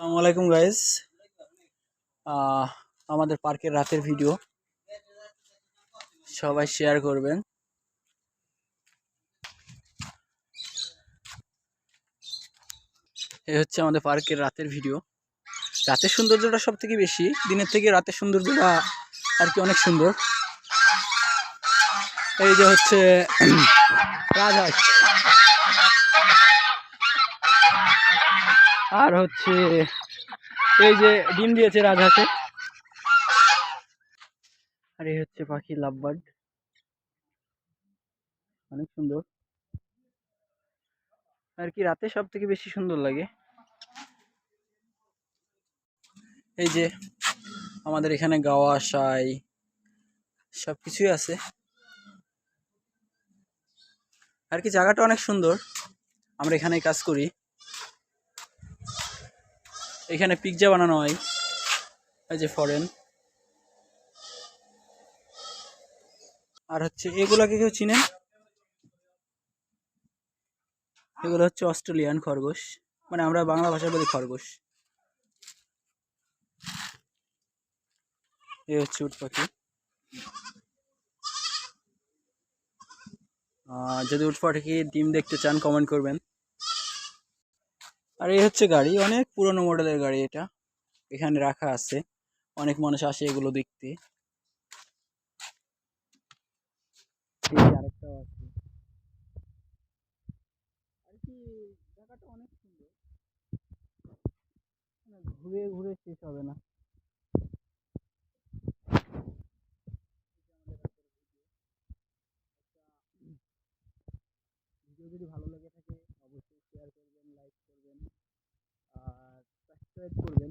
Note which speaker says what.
Speaker 1: আসসালামু আলাইকুম গাইস। আমাদের পার্কের রাতের ভিডিও সবাই শেয়ার করবেন। এই হচ্ছে আমাদের পার্কের রাতের ভিডিও। রাতের সৌন্দর্যটা সব থেকে বেশি, দিনের থেকে রাতের সৌন্দর্যটা আর কি অনেক সুন্দর। এই যে হচ্ছে রাজহাঁস, আর হচ্ছে এই যে ডিম দিয়েছে রাজহাঁসে। আর এই হচ্ছে পাখি লাভবার্ড, অনেক সুন্দর আর কি। রাতে সব থেকে বেশি সুন্দর লাগে। এই যে আমাদের এখানে গাওয়া সাই সবকিছুই আছে আর কি। জায়গাটা অনেক সুন্দর, আমরা এখানেই কাজ করি। এখানে পিৎজা বানানো হয়, এই যে ফরেন। আর হচ্ছে এগুলাকে কেউ চিনেন? এগুলো হচ্ছে অস্ট্রেলিয়ান খরগোশ, মানে আমরা বাংলা ভাষায় বলি খরগোশ। এই হচ্ছে উট পাখি। যদি উট পাখি ডিম দেখতে চান কমেন্ট করবেন। আর এই হচ্ছে গাড়ি, অনেক পুরনো মডেলের গাড়ি এটা, এখানে রাখা আছে। অনেক মানুষ আসে এগুলো দেখতে। এই যে আরেকটাও আছে আর কি। জায়গাটা অনেক সুন্দর, মানে ঘুরে ঘুরে শেষ হবে না। ভিডিও যদি ভালো লেগে থাকে অবশ্যই শেয়ার করবেন, লাইক করবেন আর সাবস্ক্রাইব করবেন।